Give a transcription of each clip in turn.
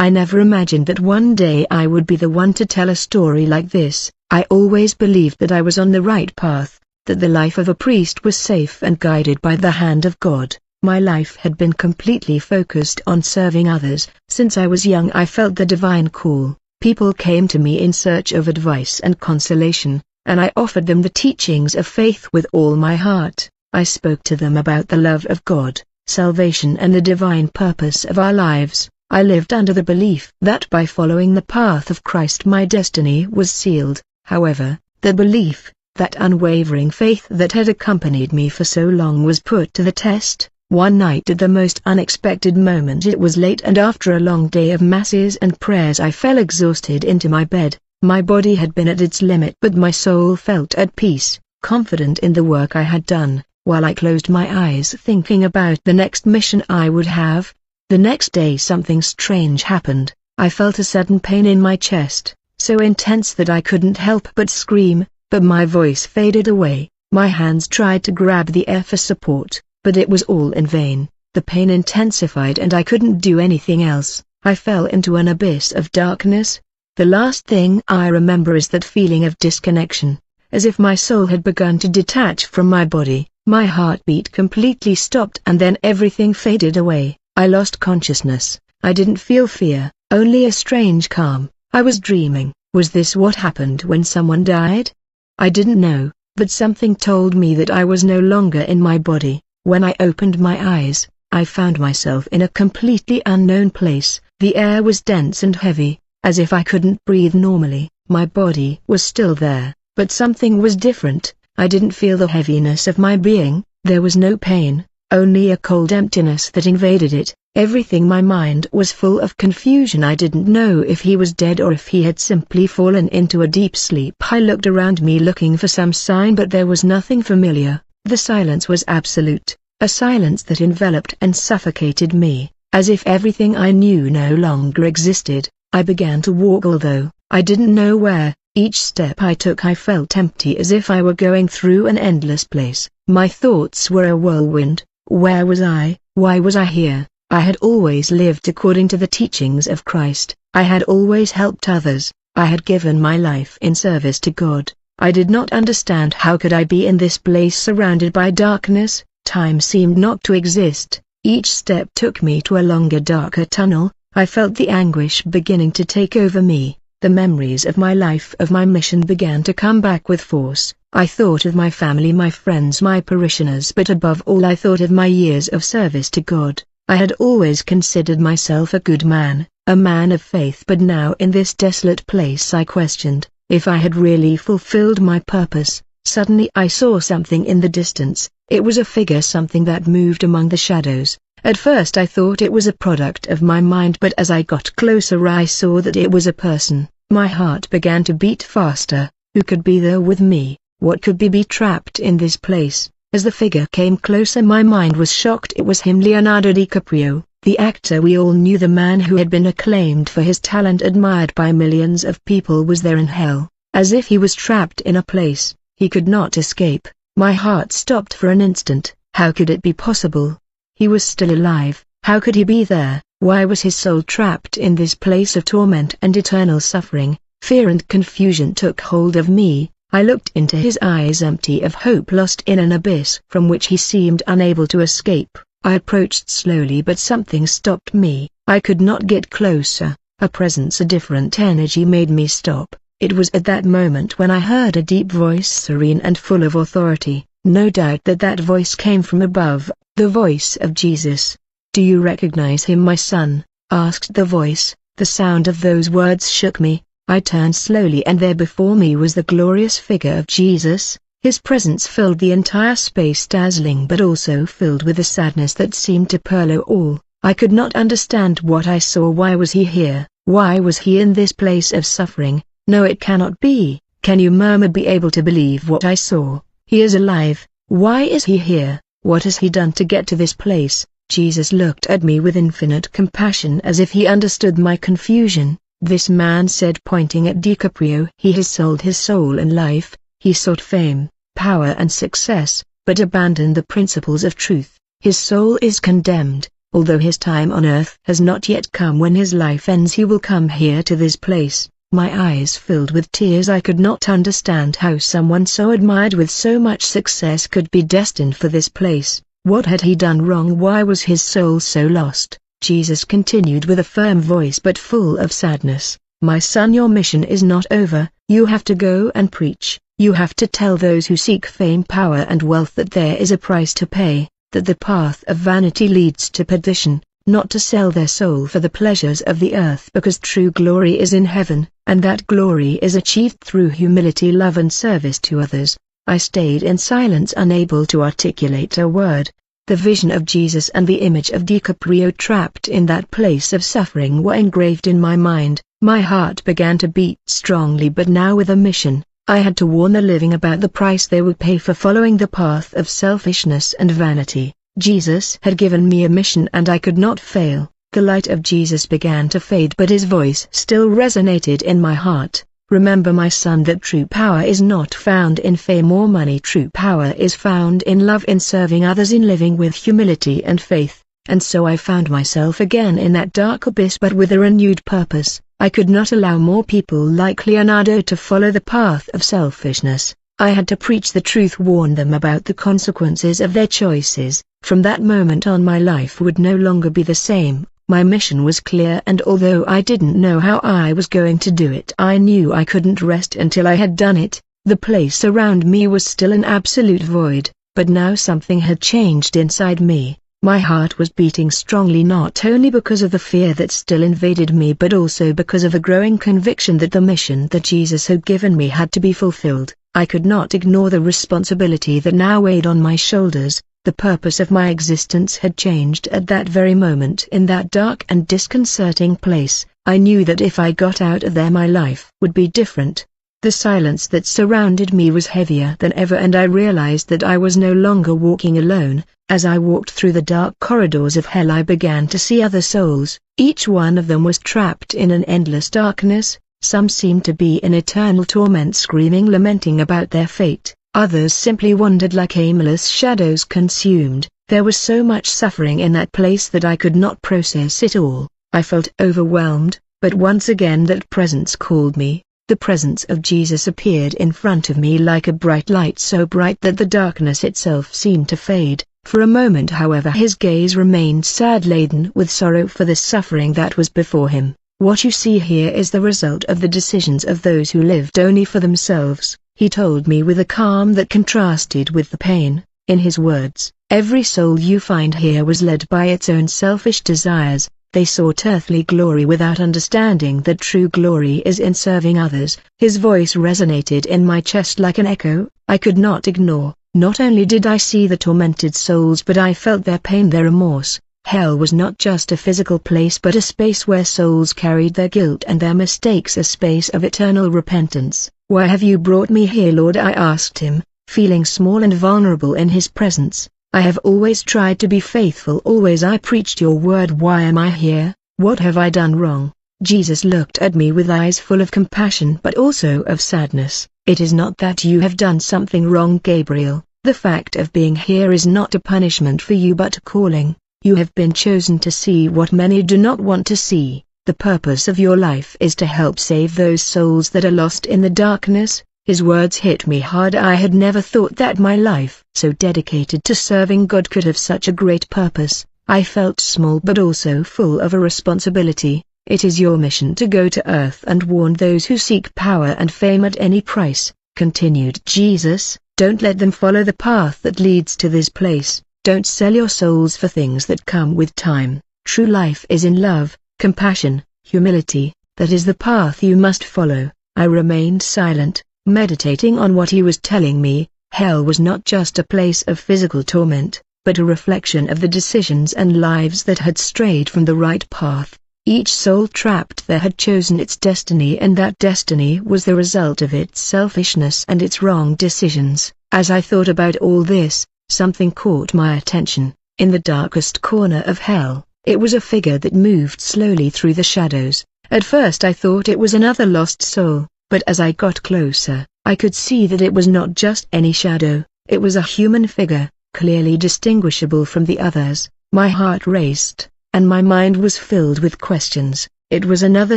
I never imagined that one day I would be the one to tell a story like this. I always believed that I was on the right path, that the life of a priest was safe and guided by the hand of God. My life had been completely focused on serving others. Since I was young I felt the divine call. People came to me in search of advice and consolation, and I offered them the teachings of faith with all my heart. I spoke to them about the love of God, salvation and the divine purpose of our lives. I lived under the belief that by following the path of Christ my destiny was sealed. However, the belief, that unwavering faith that had accompanied me for so long, was put to the test. One night at the most unexpected moment, it was late and after a long day of masses and prayers, I fell exhausted into my bed. My body had been at its limit but my soul felt at peace, confident in the work I had done. While I closed my eyes thinking about the next mission I would have, the next day something strange happened. I felt a sudden pain in my chest, so intense that I couldn't help but scream, but my voice faded away. My hands tried to grab the air for support, but it was all in vain. The pain intensified and I couldn't do anything else. I fell into an abyss of darkness. The last thing I remember is that feeling of disconnection, as if my soul had begun to detach from my body. My heartbeat completely stopped and then everything faded away. I lost consciousness. I didn't feel fear, only a strange calm. I was dreaming. Was this what happened when someone died? I didn't know, but something told me that I was no longer in my body. When I opened my eyes, I found myself in a completely unknown place. The air was dense and heavy, as if I couldn't breathe normally. My body was still there, but something was different. I didn't feel the heaviness of my being. There was no pain, only a cold emptiness that invaded it. Everything, my mind was full of confusion. I didn't know if he was dead or if he had simply fallen into a deep sleep. I looked around me looking for some sign, but there was nothing familiar. The silence was absolute, a silence that enveloped and suffocated me, as if everything I knew no longer existed. I began to walk, although I didn't know where. Each step I took I felt empty, as if I were going through an endless place. My thoughts were a whirlwind. Where was I? Why was I here? I had always lived according to the teachings of Christ. I had always helped others. I had given my life in service to God. I did not understand how could I be in this place surrounded by darkness. Time seemed not to exist. Each step took me to a longer, darker tunnel. I felt the anguish beginning to take over me. The memories of my life, of my mission, began to come back with force. I thought of my family, my friends, my parishioners, but above all I thought of my years of service to God. I had always considered myself a good man, a man of faith, but now in this desolate place I questioned if I had really fulfilled my purpose. Suddenly I saw something in the distance. It was a figure, something that moved among the shadows. At first I thought it was a product of my mind, but as I got closer I saw that it was a person. My heart began to beat faster. Who could be there with me? What could be trapped in this place? As the figure came closer my mind was shocked. It was him, Leonardo DiCaprio, the actor we all knew, the man who had been acclaimed for his talent, admired by millions of people, was there in hell, as if he was trapped in a place he could not escape. My heart stopped for an instant. How could it be possible? He was still alive. How could he be there? Why was his soul trapped in this place of torment and eternal suffering? Fear and confusion took hold of me. I looked into his eyes, empty of hope, lost in an abyss from which he seemed unable to escape. I approached slowly, but something stopped me. I could not get closer. A presence, a different energy made me stop. It was at that moment when I heard a deep voice, serene and full of authority. No doubt that voice came from above, the voice of Jesus. "Do you recognize him, my son?" asked the voice. The sound of those words shook me. I turned slowly, and there before me was the glorious figure of Jesus. His presence filled the entire space, dazzling but also filled with a sadness that seemed to pervade all. I could not understand what I saw. Why was he here? Why was he in this place of suffering? No, it cannot be. Can you, murmured, be able to believe what I saw? He is alive. Why is he here? What has he done to get to this place? Jesus looked at me with infinite compassion, as if he understood my confusion. "This man," said, pointing at DiCaprio, "he has sold his soul and life. He sought fame, power and success, but abandoned the principles of truth. His soul is condemned. Although his time on earth has not yet come, when his life ends he will come here to this place. My eyes filled with tears. I could not understand how someone so admired with so much success could be destined for this place. What had he done wrong? Why was his soul so lost? Jesus continued with a firm voice but full of sadness, "My son, your mission is not over. You have to go and preach. You have to tell those who seek fame, power and wealth that there is a price to pay, that the path of vanity leads to perdition, not to sell their soul for the pleasures of the earth, because true glory is in heaven, and that glory is achieved through humility, love and service to others." I stayed in silence, unable to articulate a word. The vision of Jesus and the image of DiCaprio trapped in that place of suffering were engraved in my mind. My heart began to beat strongly, but now with a mission. I had to warn the living about the price they would pay for following the path of selfishness and vanity. Jesus had given me a mission and I could not fail. The light of Jesus began to fade, but his voice still resonated in my heart. "Remember, my son, that true power is not found in fame or money. True power is found in love, in serving others, in living with humility and faith." And so I found myself again in that dark abyss, but with a renewed purpose. I could not allow more people like Leonardo to follow the path of selfishness. I had to preach the truth, warn them about the consequences of their choices. From that moment on, my life would no longer be the same. My mission was clear, and although I didn't know how I was going to do it, I knew I couldn't rest until I had done it. The place around me was still an absolute void, but now something had changed inside me. My heart was beating strongly, not only because of the fear that still invaded me, but also because of a growing conviction that the mission that Jesus had given me had to be fulfilled. I could not ignore the responsibility that now weighed on my shoulders. The purpose of my existence had changed at that very moment. In that dark and disconcerting place, I knew that if I got out of there my life would be different. The silence that surrounded me was heavier than ever, and I realized that I was no longer walking alone. As I walked through the dark corridors of hell, I began to see other souls. Each one of them was trapped in an endless darkness. Some seemed to be in eternal torment, screaming, lamenting about their fate. Others simply wandered like aimless shadows, consumed. There was so much suffering in that place that I could not process it all. I felt overwhelmed, but once again that presence called me. The presence of Jesus appeared in front of me like a bright light, so bright that the darkness itself seemed to fade. For a moment, however, his gaze remained sad, laden with sorrow for the suffering that was before him. "What you see here is the result of the decisions of those who lived only for themselves," he told me with a calm that contrasted with the pain. In his words, "Every soul you find here was led by its own selfish desires. They sought earthly glory without understanding that true glory is in serving others." His voice resonated in my chest like an echo I could not ignore. Not only did I see the tormented souls, but I felt their pain, their remorse. Hell was not just a physical place, but a space where souls carried their guilt and their mistakes, a space of eternal repentance. "Why have you brought me here, Lord?" I asked him, feeling small and vulnerable in his presence. "I have always tried to be faithful, always I preached your word. Why am I here? What have I done wrong?" Jesus looked at me with eyes full of compassion but also of sadness. "It is not that you have done something wrong, Gabriel. The fact of being here is not a punishment for you but a calling. You have been chosen to see what many do not want to see. The purpose of your life is to help save those souls that are lost in the darkness." His words hit me hard. I had never thought that my life, so dedicated to serving God, could have such a great purpose. I felt small but also full of a responsibility. "It is your mission to go to earth and warn those who seek power and fame at any price," continued Jesus. "Don't let them follow the path that leads to this place. Don't sell your souls for things that come with time. True life is in love, compassion, humility. That is the path you must follow." I remained silent, meditating on what he was telling me. Hell was not just a place of physical torment, but a reflection of the decisions and lives that had strayed from the right path. Each soul trapped there had chosen its destiny, and that destiny was the result of its selfishness and its wrong decisions. As I thought about all this, something caught my attention. In the darkest corner of hell, it was a figure that moved slowly through the shadows. At first I thought it was another lost soul, but as I got closer, I could see that it was not just any shadow. It was a human figure, clearly distinguishable from the others. My heart raced, and my mind was filled with questions. It was another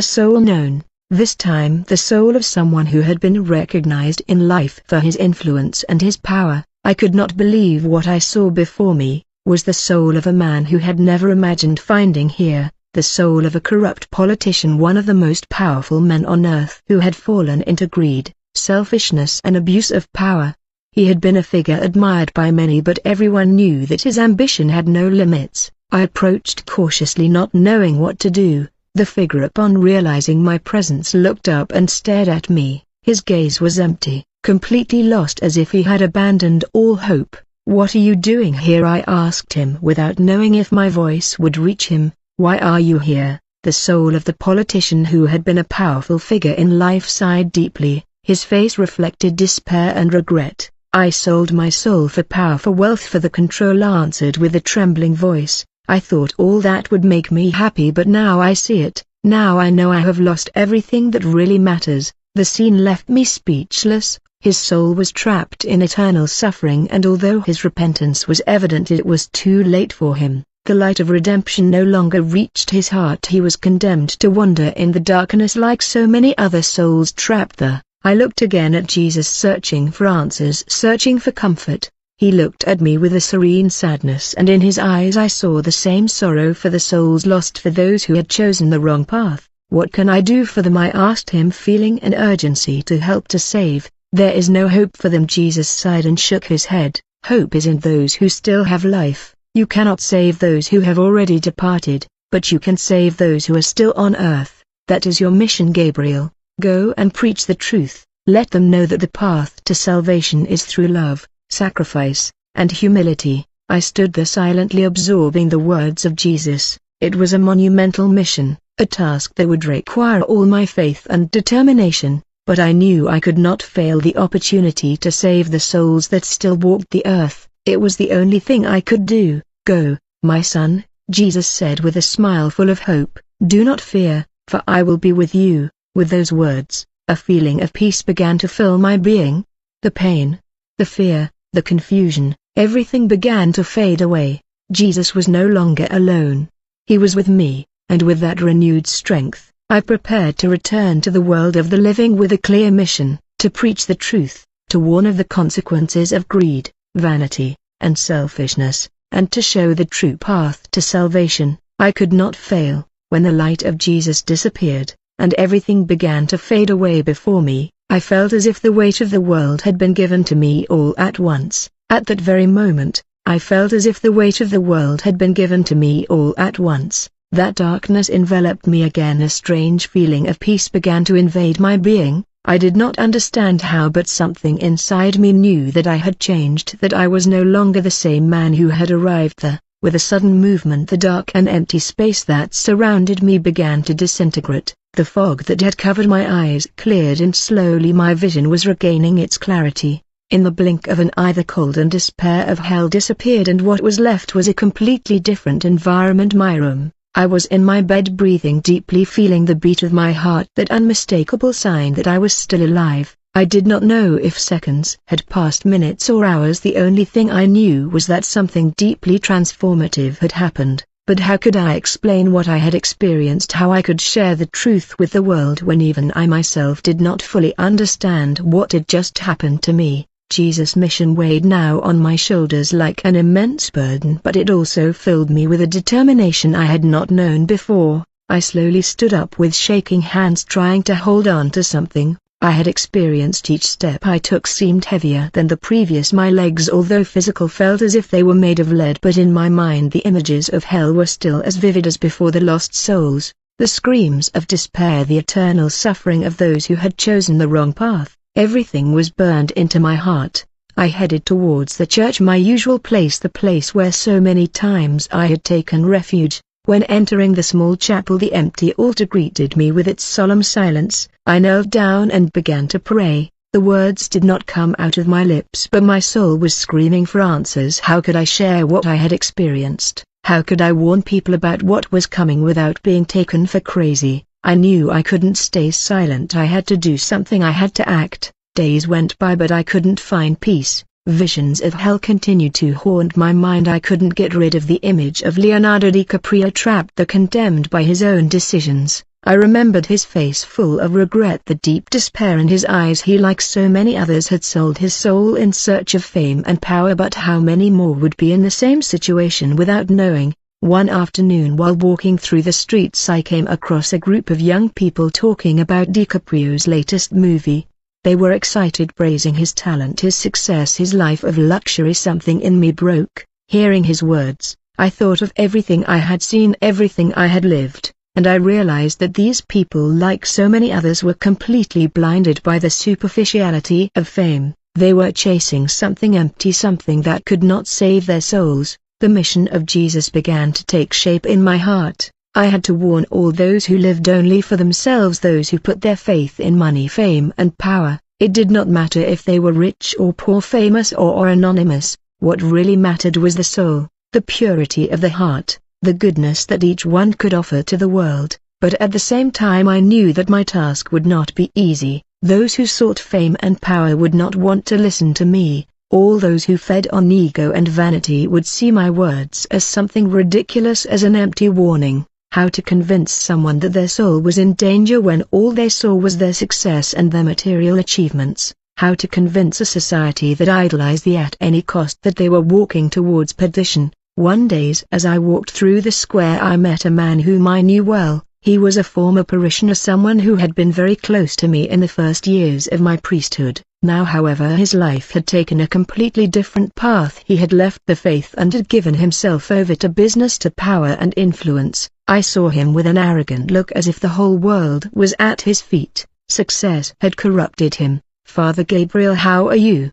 soul known, this time the soul of someone who had been recognized in life for his influence and his power. I could not believe what I saw before me, was the soul of a man who had never imagined finding here, the soul of a corrupt politician, one of the most powerful men on earth, who had fallen into greed, selfishness and abuse of power. He had been a figure admired by many, but everyone knew that his ambition had no limits. I approached cautiously, not knowing what to do. The figure, upon realizing my presence, looked up and stared at me. His gaze was empty, completely lost, as if he had abandoned all hope. "What are you doing here?" I asked him, without knowing if my voice would reach him. "Why are you here?" The soul of the politician who had been a powerful figure in life sighed deeply. His face reflected despair and regret. "I sold my soul for power, for wealth, for the control," answered with a trembling voice. "I thought all that would make me happy, but now I see it. Now I know I have lost everything that really matters." The scene left me speechless. His soul was trapped in eternal suffering, and although his repentance was evident, it was too late for him. The light of redemption no longer reached his heart. He was condemned to wander in the darkness like so many other souls trapped there. I looked again at Jesus, searching for answers, searching for comfort. He looked at me with a serene sadness, and in his eyes I saw the same sorrow for the souls lost, for those who had chosen the wrong path. "What can I do for them?" I asked him, feeling an urgency to help, to save. "There is no hope for them." Jesus sighed and shook his head. "Hope is in those who still have life. You cannot save those who have already departed, but you can save those who are still on earth. That is your mission, Gabriel. Go and preach the truth. Let them know that the path to salvation is through love, sacrifice, and humility." I stood there silently absorbing the words of Jesus. It was a monumental mission, a task that would require all my faith and determination, but I knew I could not fail the opportunity to save the souls that still walked the earth. It was the only thing I could do. "Go, my son," Jesus said with a smile full of hope. "Do not fear, for I will be with you." With those words, a feeling of peace began to fill my being. The pain, the fear, the confusion, everything began to fade away. Jesus was no longer alone. He was with me, and with that renewed strength, I prepared to return to the world of the living with a clear mission, to preach the truth, to warn of the consequences of greed, vanity, and selfishness, and to show the true path to salvation. I could not fail. When the light of Jesus disappeared, and everything began to fade away before me, I felt as if the weight of the world had been given to me all at once. At that very moment, I felt as if the weight of the world had been given to me all at once. That darkness enveloped me again. A strange feeling of peace began to invade my being. I did not understand how, but something inside me knew that I had changed, that I was no longer the same man who had arrived there. With a sudden movement, the dark and empty space that surrounded me began to disintegrate. The fog that had covered my eyes cleared, and slowly my vision was regaining its clarity. In the blink of an eye, the cold and despair of hell disappeared, and what was left was a completely different environment. My room. I was in my bed, breathing deeply, feeling the beat of my heart, that unmistakable sign that I was still alive. I did not know if seconds had passed, minutes or hours. The only thing I knew was that something deeply transformative had happened. But how could I explain what I had experienced, how I could share the truth with the world when even I myself did not fully understand what had just happened to me? Jesus' mission weighed now on my shoulders like an immense burden, but it also filled me with a determination I had not known before. I slowly stood up with shaking hands, trying to hold on to something I had experienced. Each step I took seemed heavier than the previous. My legs, although physical, felt as if they were made of lead, but in my mind the images of hell were still as vivid as before. The lost souls, the screams of despair, the eternal suffering of those who had chosen the wrong path, everything was burned into my heart. I headed towards the church, my usual place, the place where so many times I had taken refuge. When entering the small chapel, the empty altar greeted me with its solemn silence. I knelt down and began to pray. The words did not come out of my lips, but my soul was screaming for answers. How could I share what I had experienced? How could I warn people about what was coming without being taken for crazy? I knew I couldn't stay silent. I had to do something. I had to act. Days went by, but I couldn't find peace. Visions of hell continued to haunt my mind. I couldn't get rid of the image of Leonardo DiCaprio trapped there, condemned by his own decisions. I remembered his face full of regret, the deep despair in his eyes. He, like so many others, had sold his soul in search of fame and power, but how many more would be in the same situation without knowing? One afternoon while walking through the streets, I came across a group of young people talking about DiCaprio's latest movie. They were excited, praising his talent, his success, his life of luxury. Something in me broke. Hearing his words, I thought of everything I had seen, everything I had lived, and I realized that these people, like so many others, were completely blinded by the superficiality of fame. They were chasing something empty, something that could not save their souls. The mission of Jesus began to take shape in my heart. I had to warn all those who lived only for themselves, those who put their faith in money, fame and power. It did not matter if they were rich or poor, famous or anonymous. What really mattered was the soul, the purity of the heart, the goodness that each one could offer to the world. But at the same time I knew that my task would not be easy. Those who sought fame and power would not want to listen to me. All those who fed on ego and vanity would see my words as something ridiculous, as an empty warning. How to convince someone that their soul was in danger when all they saw was their success and their material achievements? How to convince a society that idolized the at any cost that they were walking towards perdition? One day as I walked through the square, I met a man whom I knew well. He was a former parishioner, someone who had been very close to me in the first years of my priesthood. Now, however, his life had taken a completely different path. He had left the faith and had given himself over to business, to power and influence. I saw him with an arrogant look, as if the whole world was at his feet. Success had corrupted him. "Father Gabriel, how are you?"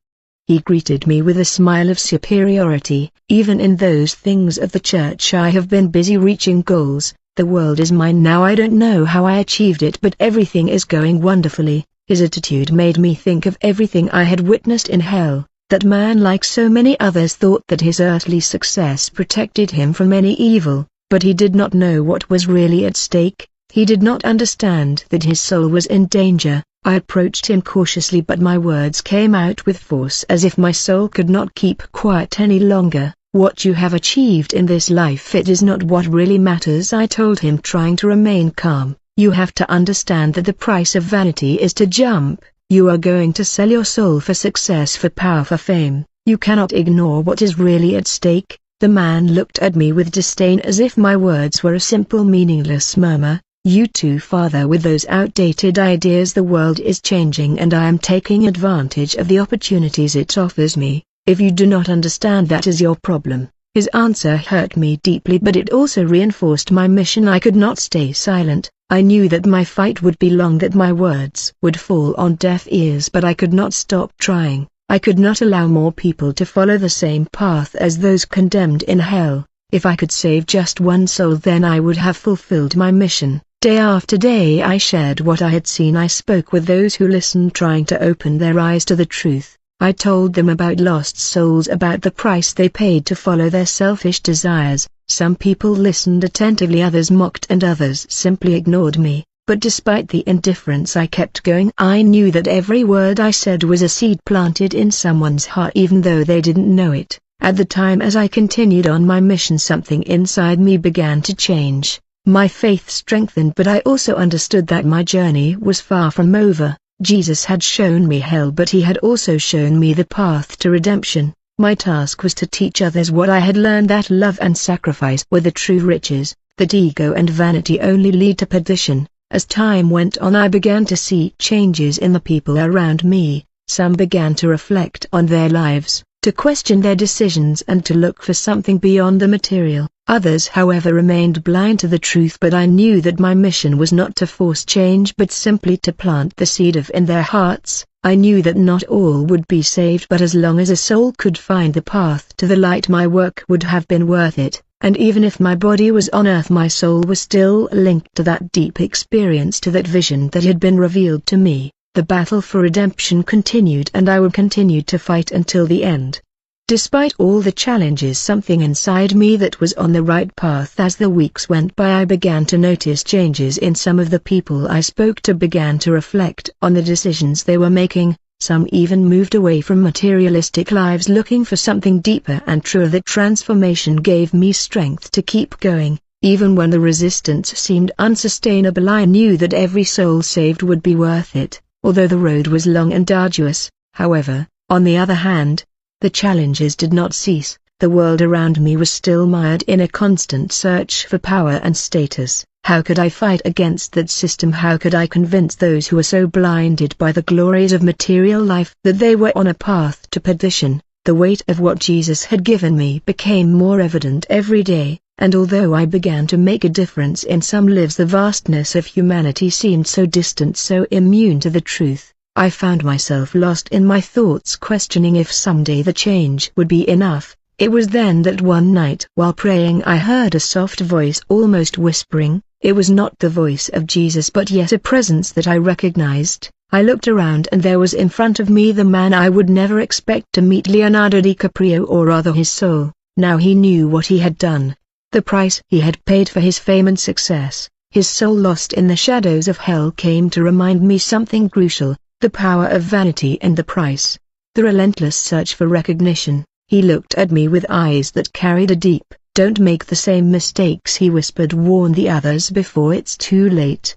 He greeted me with a smile of superiority. "Even in those things of the church I have been busy reaching goals. The world is mine now. I don't know how I achieved it, but everything is going wonderfully." His attitude made me think of everything I had witnessed in hell. That man, like so many others, thought that his earthly success protected him from any evil, but he did not know what was really at stake. He did not understand that his soul was in danger. I approached him cautiously, but my words came out with force, as if my soul could not keep quiet any longer. "What you have achieved in this life, it is not what really matters," I told him, trying to remain calm. "You have to understand that the price of vanity is to jump. You are going to sell your soul for success, for power, for fame. You cannot ignore what is really at stake." The man looked at me with disdain, as if my words were a simple meaningless murmur. "You too, father, with those outdated ideas. The world is changing and I am taking advantage of the opportunities it offers me. If you do not understand, that is your problem." His answer hurt me deeply, but it also reinforced my mission. I could not stay silent. I knew that my fight would be long, that my words would fall on deaf ears, but I could not stop trying. I could not allow more people to follow the same path as those condemned in hell. If I could save just one soul, then I would have fulfilled my mission. Day after day I shared what I had seen. I spoke with those who listened, trying to open their eyes to the truth. I told them about lost souls, about the price they paid to follow their selfish desires. Some people listened attentively, others mocked, and others simply ignored me. But despite the indifference, I kept going. I knew that every word I said was a seed planted in someone's heart, even though they didn't know it. At the time, as I continued on my mission, something inside me began to change. My faith strengthened, but I also understood that my journey was far from over. Jesus had shown me hell, but he had also shown me the path to redemption. My task was to teach others what I had learned, that love and sacrifice were the true riches, that ego and vanity only lead to perdition. As time went on, I began to see changes in the people around me. Some began to reflect on their lives, to question their decisions, and to look for something beyond the material. Others, however, remained blind to the truth, but I knew that my mission was not to force change, but simply to plant the seed in their hearts. I knew that not all would be saved, but as long as a soul could find the path to the light, my work would have been worth it. And even if my body was on earth, my soul was still linked to that deep experience, to that vision that had been revealed to me. The battle for redemption continued, and I would continue to fight until the end. Despite all the challenges, something inside me that was on the right path. As the weeks went by, I began to notice changes in some of the people I spoke to, began to reflect on the decisions they were making. Some even moved away from materialistic lives looking for something deeper and truer. That transformation gave me strength to keep going, even when the resistance seemed unsustainable. I knew that every soul saved would be worth it, although the road was long and arduous. However, on the other hand, the challenges did not cease. The world around me was still mired in a constant search for power and status. How could I fight against that system? How could I convince those who were so blinded by the glories of material life that they were on a path to perdition? The weight of what Jesus had given me became more evident every day, and although I began to make a difference in some lives, the vastness of humanity seemed so distant, so immune to the truth. I found myself lost in my thoughts, questioning if someday the change would be enough. It was then that one night while praying I heard a soft voice almost whispering. It was not the voice of Jesus, but yet a presence that I recognized. I looked around and there was in front of me the man I would never expect to meet, Leonardo DiCaprio, or rather his soul. Now he knew what he had done, the price he had paid for his fame and success. His soul lost in the shadows of hell came to remind me something crucial: the power of vanity and the price, the relentless search for recognition. He looked at me with eyes that carried a deep, "Don't make the same mistakes," he whispered. "Warn the others before it's too late."